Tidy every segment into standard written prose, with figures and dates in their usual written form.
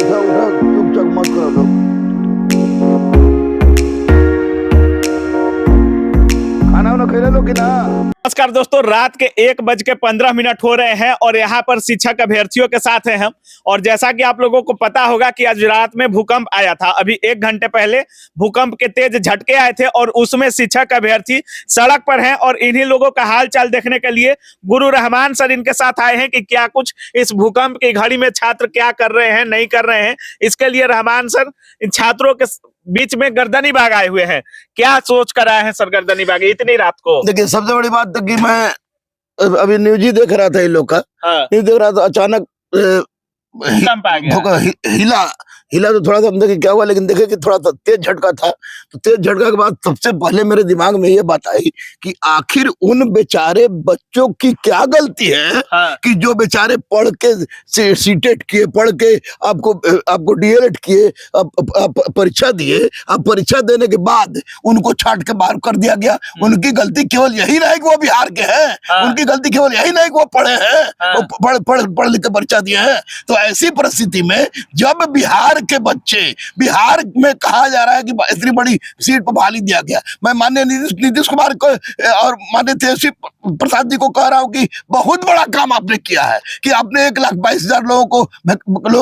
उठा उठा चुपचाप मत करो लोग। खाना वाना खिला लो कि ना। नमस्कार दोस्तों, रात के 1:15 हो रहे हैं और यहाँ पर शिक्षक अभ्यर्थियों के साथ हैं हम। और जैसा कि आप लोगों को पता होगा कि आज रात में भूकंप आया था। अभी 1 घंटे पहले भूकंप के तेज झटके आए थे और उसमें शिक्षक अभ्यर्थी सड़क पर हैं और इन्हीं लोगों का हाल चाल देखने के लिए गुरु रहमान सर इनके साथ आए हैं कि क्या कुछ इस भूकंप की घड़ी में छात्र क्या कर रहे हैं, नहीं कर रहे हैं। इसके लिए रहमान सर इन छात्रों के बीच में गर्दनी बाग आए हुए हैं। क्या सोच कर आए हैं सर गर्दनी बाग इतनी रात को? देखिए, सबसे बड़ी बात तो कि मैं अभी न्यूज ही देख रहा था इन लोग का। न्यूज देख रहा था, अचानक भूकंप आ गया। हिला तो थोड़ा सा हम देखे क्या हुआ, लेकिन देखे कि थोड़ा सा तेज झटका था। तो तेज झटका के बाद सबसे पहले मेरे दिमाग में ये बात आई कि आखिर उन बेचारे बच्चों की क्या गलती है कि जो बेचारे पढ़ के सीटेट किए, पढ़ के आपको डीएलएड किए, परीक्षा दिए। अब परीक्षा देने के बाद उनको छांट के बाहर कर दिया गया। उनकी गलती केवल यही नहीं कि वो बिहार के हैं, उनकी गलती केवल यही नहीं कि वो पढ़े हैं, वो पढ़ लिख के परीक्षा दिए हैं। तो ऐसी परिस्थिति में जब बिहार के बच्चे, बिहार में कहा जा रहा है कि इतनी बड़ी सीट पर बहाली दिया गया, मैं माननीय नीतीश कुमार को और माननीय तेजस्वी प्रसाद जी को कह रहा हूं कि बहुत बड़ा काम आपने किया है कि आपने 1,22,000 लोगों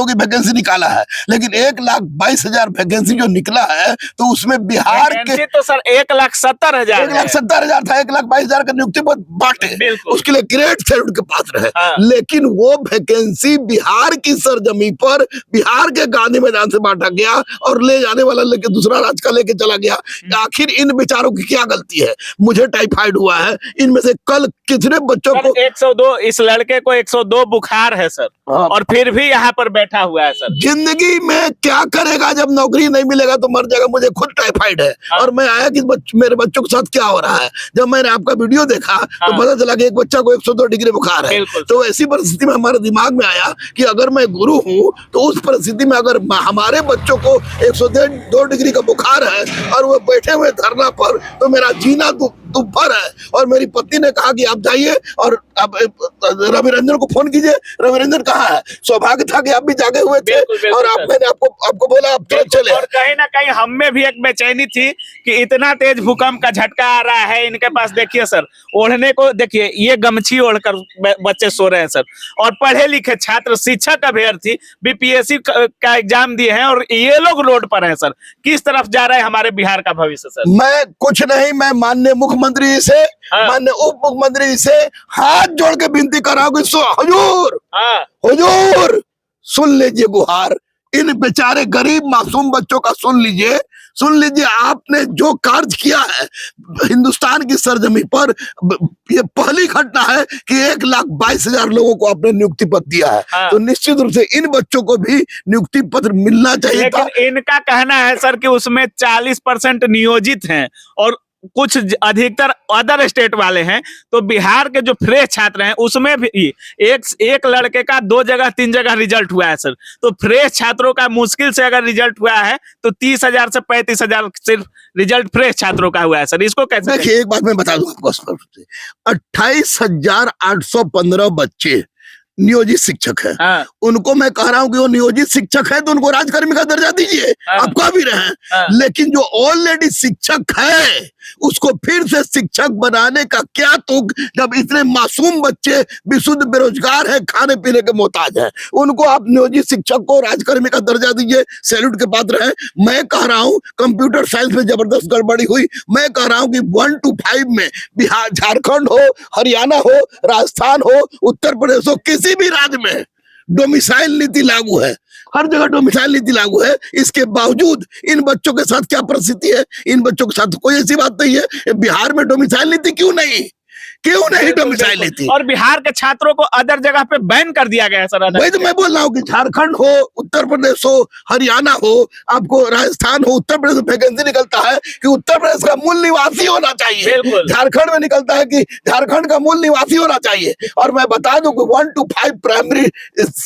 की वैकेंसी निकाला है। लेकिन 1,22,000 वैकेंसी जो निकला है तो उसमें बिहार के तो सर 1,70,000 1,70,000 था। 1,22,000 का नियुक्ति पद बांटे, उसके लिए ग्रेट सैल्यूट के पात्र है। लेकिन वो वैकेंसी बिहार की सरजमी पर बिहार के गांधी मैदान से बांटा गया और ले जाने वाला लेके दूसरा राज्य का लेके चला गया। आखिर इन बेचारों की क्या गलती है? मुझे टाइफाइड हुआ है, इनमें से कल कितने बच्चों को 102, इस लड़के को 102 बुखार है सर, और फिर भी यहाँ पर बैठा हुआ है सर। जिंदगी में क्या करेगा? जब नौकरी नहीं मिलेगा तो मर जाएगा। मुझे खुद टाइफाइड है और मैं आया कि मेरे बच्चों के साथ क्या हो रहा है। जब मैंने आपका वीडियो देखा तो पता चला कि एक बच्चा को 102 डिग्री बुखार है। तो ऐसी परिस्थिति में हमारे दिमाग में आया कि अगर मैं गुरु हूँ तो उस परिस्थिति में अगर हमारे बच्चों को 102 डिग्री का बुखार है और वो बैठे हुए धरना पर, तो मेरा जीना दुभर है। और मेरी पत्नी ने कहा कि आप जाइए और आप रवि रंजन को फोन कीजिए। रवि रंजन कहाँ है? सौभाग्य था कि आप भी जागे हुए थे और मैंने आपको बोला आप तुरंत चले। और कहीं ना कहीं हम में भी एक बेचैनी थी कि इतना तेज भूकंप का झटका आ रहा है इनके पास। देखिए सर, ओढ़ने को देखिए, ये गमछी ओढ़कर बच्चे सो रहे हैं सर। और पढ़े लिखे छात्र, शिक्षक अभ्यर्थी बीपीएससी का एग्जाम दिए हैं और ये लोग रोड पर हैं सर। किस तरफ जा रहा है हमारे बिहार का भविष्य सर? मैं कुछ नहीं, मैं माननीय मुख्यमंत्री से, माननीय उप मुख्यमंत्री से हाथ जोड़ के विनती कर रहा हूँ कि हुजूर, हुजूर सुन लीजिए गुहार। इन बेचारे गरीब मासूम बच्चों का सुन लीजिए, सुन लीजिए। आपने जो कार्य किया है हिंदुस्तान की सरजमी पर, ये पहली घटना है कि 1,22,000 लोगों को आपने नियुक्ति पत्र दिया है। तो निश्चित रूप से इन बच्चों को भी नियुक्ति पत्र मिलना चाहिए। लेकिन इनका कहना है सर कि उसमें 40% नियोजित हैं और कुछ अधिकतर अदर स्टेट वाले हैं। तो बिहार के जो फ्रेश छात्र हैं उसमें भी एक लड़के का 2 जगह 3 जगह रिजल्ट हुआ है सर। तो फ्रेश छात्रों का मुश्किल से अगर रिजल्ट हुआ है तो 30,000 से 35,000 सिर्फ रिजल्ट फ्रेश छात्रों का हुआ है सर। इसको कैसे? देखिए, एक बात मैं बता दूं आपको स्पष्ट रूप से, 28,815 बच्चे नियोजित शिक्षक है। उनको मैं कह रहा हूं कि वो नियोजित शिक्षक है तो उनको राजकर्मी का दर्जा दीजिए, आप कह भी रहे हैं। लेकिन जो ऑलरेडी शिक्षक है उसको फिर से शिक्षक बनाने का क्या तुक, जब इतने मासूम बच्चे विशुद्ध बेरोजगार हैं, खाने पीने के मोहताज हैं। उनको आप नियोजित शिक्षक को राजकर्मी का दर्जा दीजिए, सैल्यूट के पात्र हैं। मैं कह रहा हूं कंप्यूटर साइंस में जबरदस्त गड़बड़ी हुई। मैं कह रहा हूं कि 1 to 5 में बिहार, झारखंड हो, हरियाणा हो, राजस्थान हो, उत्तर प्रदेश हो, किसी भी राज्य में डोमिसाइल नीति लागू है। हर जगह डोमिसाइल नीति लागू है। इसके बावजूद इन बच्चों के साथ क्या परिस्थिति है? इन बच्चों के साथ कोई ऐसी बात नहीं है। बिहार में डोमिसाइल नीति क्यों नहीं डोमिसाइल नीति? और बिहार के छात्रों को अदर जगह पे बैन कर दिया गया है सर। वही तो मैं बोल रहा हूँ कि झारखंड हो, उत्तर प्रदेश हो, हरियाणा हो, आपको राजस्थान हो, उत्तर प्रदेश में वैकेंसी निकलता है कि उत्तर प्रदेश का मूल निवासी होना चाहिए। झारखंड में निकलता है कि झारखंड का मूल निवासी होना चाहिए। और मैं बता दूं कि 1 to 5 प्राइमरी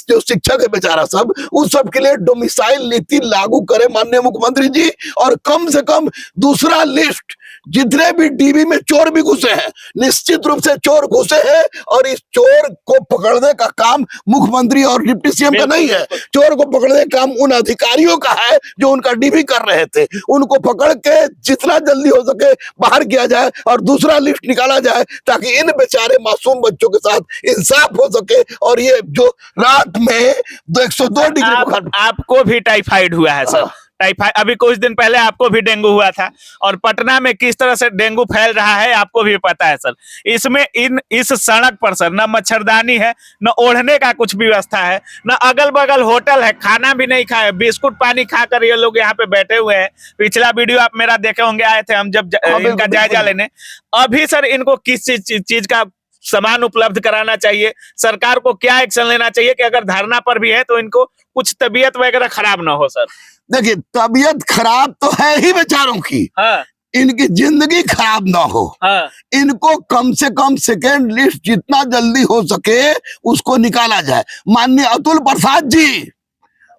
जो शिक्षक है बेचारा सब, उस सब के लिए डोमिसाइल नीति लागू करे माननीय मुख्यमंत्री जी। और कम से कम दूसरा लिस्ट जितने भी डीबी में चोर भी घुसे हैं, निश्चित रूप से चोर घुसे हैं, और इस चोर को पकड़ने का काम मुख्यमंत्री और डिप्टी सीएम का नहीं है। चोर को पकड़ने का काम उन अधिकारियों का है जो उनका डीबी कर रहे थे। उनको पकड़ के जितना जल्दी हो सके बाहर किया जाए और दूसरा लिस्ट निकाला जाए, ताकि इन बेचारे मासूम बच्चों के साथ इंसाफ हो सके। और ये जो रात में 102 डिग्री बुखार, आपको भी टाइफाइड हुआ है सर। टाइफाइड, अभी कुछ दिन पहले आपको भी डेंगू हुआ था, और पटना में किस तरह से डेंगू फैल रहा है आपको भी पता है सर। इसमें इस सड़क पर सर न मच्छरदानी है, न ओढ़ने का कुछ व्यवस्था है, न अगल बगल होटल है, खाना भी नहीं खाए, बिस्कुट पानी खाकर ये लोग यहाँ पे बैठे हुए हैं। पिछला वीडियो आप मेरा देखे होंगे, आए थे हम जब इनका जायजा लेने। अभी सर इनको किस चीज का सामान उपलब्ध कराना चाहिए? सरकार को क्या एक्शन लेना चाहिए कि अगर धरना पर भी है तो इनको कुछ तबीयत वगैरह खराब ना हो सर? देखिए, तबीयत खराब तो है ही बेचारों की, हाँ। इनकी जिंदगी खराब ना हो। हाँ। इनको कम से कम सेकेंड लिस्ट जितना जल्दी हो सके उसको निकाला जाए। माननीय अतुल प्रसाद जी,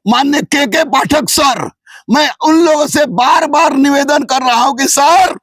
माननीय के पाठक सर, मैं उन लोगों से बार बार निवेदन कर रहा हूं कि सर,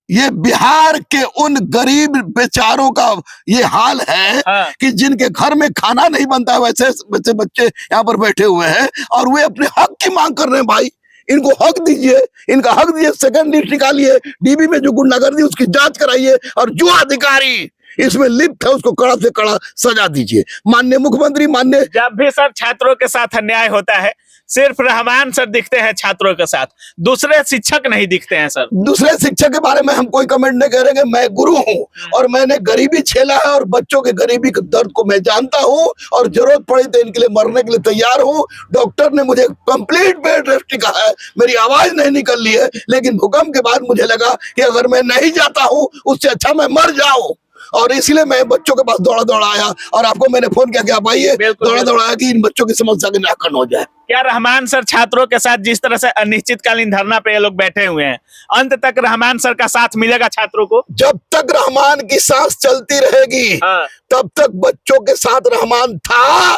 ये बिहार के उन गरीब बेचारों का ये हाल है। हाँ। कि जिनके घर में खाना नहीं बनता, वैसे बच्चे यहाँ पर बैठे हुए हैं और वे अपने हक की मांग कर रहे हैं। भाई, इनको हक दीजिए, इनका हक दीजिए, सेकंड लिस्ट निकालिए, डीबी में जो गुंडागर्दी उसकी जांच कराइए, और जो अधिकारी इसमें लिप्त है उसको कड़ा से कड़ा सजा दीजिए। माननीय मुख्यमंत्री, माननीय, जब भी सर छात्रों के साथ अन्याय होता है, सिर्फ रहमान सर दिखते हैं छात्रों के साथ, दूसरे शिक्षक नहीं दिखते हैं सर। दूसरे शिक्षक के बारे में हम कोई कमेंट नहीं करेंगे। मैं गुरु हूं और मैंने गरीबी झेला है, और बच्चों के गरीबी के दर्द को मैं जानता हूं, और जरूरत पड़ी तो इनके लिए मरने के लिए तैयार हूं। डॉक्टर ने मुझे कंप्लीट बेड रेस्ट कहा है, मेरी आवाज नहीं निकल रही है, लेकिन भूकंप के बाद मुझे लगा कि अगर मैं नहीं जाता हूं उससे अच्छा मैं मर जाऊं, और इसलिए मैं बच्चों के पास दौड़ा दौड़ा आया, और आपको मैंने फोन किया कि आप आइए। दौड़ा दौड़ा आया कि इन बच्चों की समस्या का निराकरण हो जाए। क्या रहमान सर छात्रों के साथ जिस तरह से अनिश्चितकालीन धरना पे ये लोग बैठे हुए हैं, अंत तक रहमान सर का साथ मिलेगा छात्रों को? जब तक रहमान की सांस चलती रहेगी, हाँ। तब तक बच्चों के साथ रहमान था,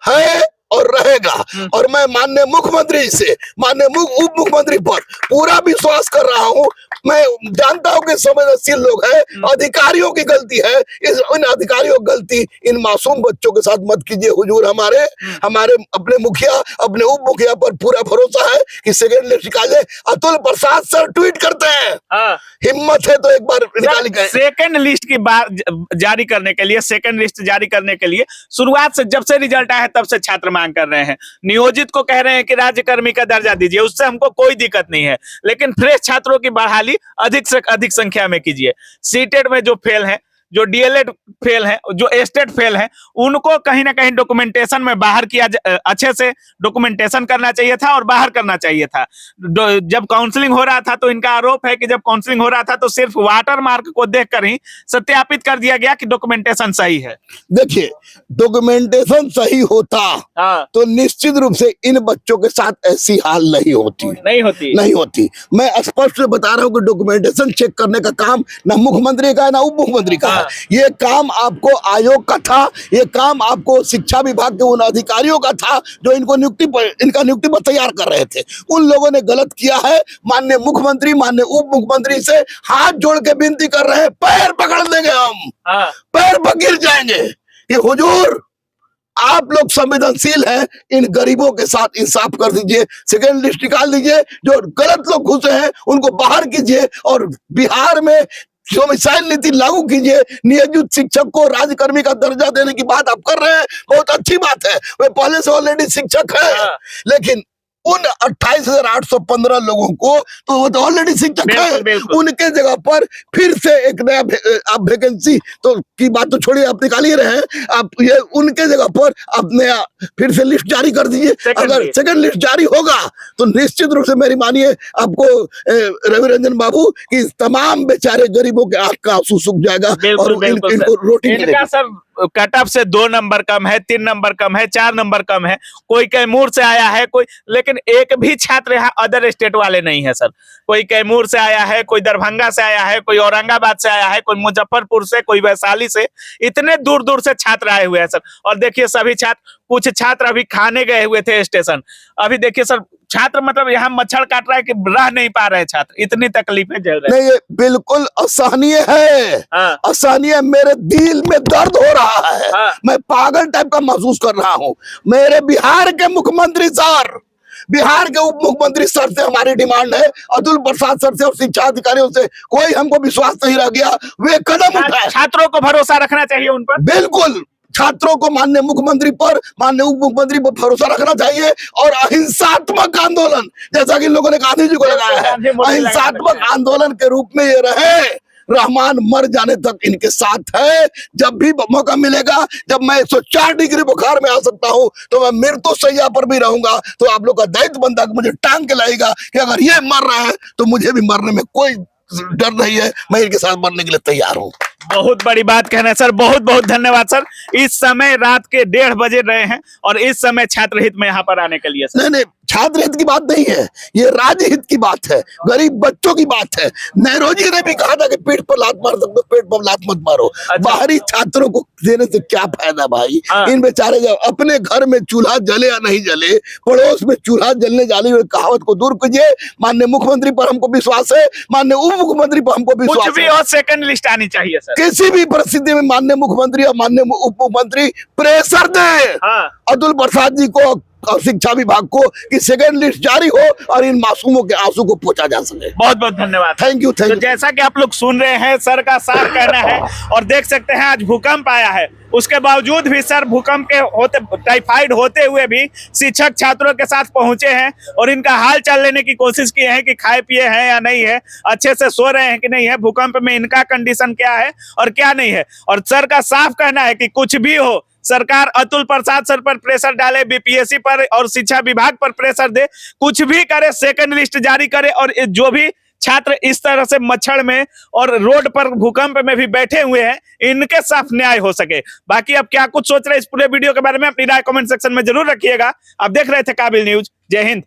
है और रहेगा। और मैं माननीय मुख्यमंत्री से, माननीय उप मुख्यमंत्री पर पूरा विश्वास कर रहा हूं। मैं जानता हूं कि संवेदनशील लोग हैं, अधिकारियों की गलती है, इन अधिकारियों की गलती इन मासूम बच्चों के साथ मत कीजिए हुजूर। हमारे अपने मुखिया, अपने उप मुखिया पर पूरा भरोसा है कि सेकेंड लिस्ट निकाले। अतुल प्रसाद सर ट्वीट करते हैं, हाँ। हिम्मत है तो एक बार निकालिए। सेकंड लिस्ट की बात जारी करने के लिए, सेकंड लिस्ट जारी करने के लिए शुरुआत से, जब से रिजल्ट आया है तब से छात्र मांग कर रहे हैं। नियोजित को कह रहे हैं कि राज्यकर्मी का दर्जा दीजिए, उससे हमको कोई दिक्कत नहीं है, लेकिन फ्रेश छात्रों की बहाली अधिक से अधिक संख्या में कीजिए। सीटेट में जो फेल हैं, जो डीएलएड फेल हैं, जो एस्टेट फेल हैं, उनको कहीं ना कहीं डॉक्यूमेंटेशन में बाहर किया, अच्छे से डॉक्यूमेंटेशन करना चाहिए था और बाहर करना चाहिए था। जब काउंसलिंग हो रहा था तो इनका आरोप है कि जब काउंसलिंग हो रहा था तो सिर्फ वाटर मार्क को देखकर ही सत्यापित कर दिया गया कि डॉक्यूमेंटेशन सही है। देखिए, डॉक्यूमेंटेशन सही होता तो निश्चित रूप से इन बच्चों के साथ ऐसी हाल नहीं होती। मैं स्पष्ट बता रहा हूं कि डॉक्यूमेंटेशन चेक करने का काम ना मुख्यमंत्री का है ना उप मुख्यमंत्री का है। ये काम आपको आयोग का था, ये काम आपको शिक्षा विभाग के उन अधिकारियों का था जो इनका नियुक्ति पर तैयार कर रहे थे। उन लोगों ने गलत किया है। माननीय मुख्यमंत्री, माननीय उप मुख्यमंत्री से हाथ जोड़ के विनती कर रहे हैं, पैर पकड़ लेंगे हम, पैर पर गिर जाएंगे कि हुजूर आप लोग संवेदनशील हैं, इन गरीबों के साथ इंसाफ कर दीजिए, सेकेंड लिस्ट निकाल दीजिए, जो गलत लोग घुसे हैं उनको बाहर कीजिए, और बिहार में डोमिसाइल नीति लागू कीजिए। नियोजित शिक्षक को राज्यकर्मी का दर्जा देने की बात आप कर रहे हैं, बहुत अच्छी बात है, वे पहले से ऑलरेडी शिक्षक है, लेकिन उन 28,815 लोगों को तो वो तो ऑलरेडी शिक्षक है, उनके जगह पर फिर से एक नया आप वैकेंसी तो की बात तो छोड़िए, आप निकाल ही रहे हैं, आप ये उनके जगह पर आप नया फिर से लिस्ट जारी कर दीजिए। अगर सेकंड लिस्ट जारी होगा तो निश्चित रूप से मेरी मानिए आपको रवि रंजन बाबू की तमाम बेचारे गरीबों के आंख का आंसू सूख जाएगा और इनको रोटी मिलेगी। कट ऑफ से 2 नंबर कम है, 3 नंबर कम है, 4 नंबर कम है, कोई कैमूर से आया है, कोई, लेकिन एक भी छात्र यहाँ अदर स्टेट वाले नहीं है सर। कोई कैमूर से आया है, कोई दरभंगा से आया है, कोई औरंगाबाद से आया है, कोई मुजफ्फरपुर से, कोई वैशाली से, इतने दूर दूर से छात्र आए हुए हैं सर। और देखिए सभी छात्र, कुछ छात्र अभी खाने गए हुए थे स्टेशन, अभी देखिए सर छात्र मतलब यहाँ मच्छर काट रहा है कि रह नहीं पा रहे छात्र, इतनी तकलीफें झेल रहे हैं। नहीं, ये बिल्कुल असहनीय है। हाँ। असहनीय, मेरे दिल में दर्द हो रहा है। हाँ। मैं पागल टाइप का महसूस कर रहा हूँ। मेरे बिहार के मुख्यमंत्री सर, बिहार के उप मुख्यमंत्री सर से हमारी डिमांड है, अतुल प्रसाद सर से और शिक्षा अधिकारियों से, कोई हमको विश्वास नहीं रह गया, वे कदम उठाए। छात्रों को भरोसा रखना चाहिए उन पर। बिल्कुल, छात्रों को माननीय मुख्यमंत्री पर, माननीय उप मुख्यमंत्री पर भरोसा रखना चाहिए और अहिंसात्मक आंदोलन, जैसा कि इन लोगों ने गांधी जी को लगाया है, अहिंसात्मक आंदोलन के रूप में ये रहे। रहमान मर जाने तक इनके साथ है। जब भी मौका मिलेगा, जब मैं 104 डिग्री बुखार में आ सकता हूं, तो मैं मृत्यु शैया पर भी रहूंगा। तो आप लोग का दायित्व बनता है कि मुझे टांग के लाएगा कि अगर ये मर रहा है तो मुझे भी मरने में कोई डर नहीं है, मैं इनके साथ मरने के लिए तैयार हूं। बहुत बड़ी बात कहना है सर, बहुत बहुत धन्यवाद सर। इस समय रात के 1:30 बजे रहे हैं और इस समय छात्र हित में यहाँ पर आने के लिए सर। नहीं, छात्र हित की बात नहीं है, ये राज्य हित की बात है, गरीब बच्चों की बात है। नेहरू जी ने भी कहा था कि पीठ पर लात मार सकते, पेट पर लात मत मारो। अच्छा। बाहरी छात्रों को देने से क्या फायदा भाई? हाँ। इन बेचारे जब अपने घर में चूल्हा जले या नहीं जले, पड़ोस में चूल्हा जलने जाने वाली कहावत को दूर कीजिए। माननीय मुख्यमंत्री पर हमको विश्वास है, माननीय उप मुख्यमंत्री पर हमको विश्वास है। कुछ भी और सेकंड लिस्ट आनी चाहिए सर। किसी भी परिस्थिति में माननीय मुख्यमंत्री और माननीय उप मुख्यमंत्री प्रेशर दे अतुल प्रसाद जी को और शिक्षा विभाग को कि सेकंड लिस्ट जारी हो और इन मासूमों के आंसू को पोंछा जा सके। बहुत बहुत धन्यवाद। Thank you. तो जैसा कि आप लोग सुन रहे हैं, सर का साफ कहना है और देख सकते हैं आज भूकंप आया है, उसके बावजूद भी सर भूकंप के होते, टाइफाइड होते हुए भी शिक्षक छात्रों के साथ पहुंचे हैं और इनका हाल चाल लेने की कोशिश की है कि खाए पिए हैं या नहीं है, अच्छे से सो रहे हैं कि नहीं है, भूकंप में इनका कंडीशन क्या है और क्या नहीं है। और सर का साफ कहना है कि कुछ भी हो, सरकार अतुल प्रसाद सर पर प्रेशर डाले, बीपीएससी पर और शिक्षा विभाग पर प्रेशर दे, कुछ भी करे, सेकंड लिस्ट जारी करे और जो भी छात्र इस तरह से मच्छर में और रोड पर भूकंप में भी बैठे हुए हैं, इनके साथ न्याय हो सके। बाकी अब क्या कुछ सोच रहे हैं इस पूरे वीडियो के बारे में, अपनी राय कमेंट सेक्शन में जरूर रखिएगा। आप देख रहे थे काबिल न्यूज। जय हिंद।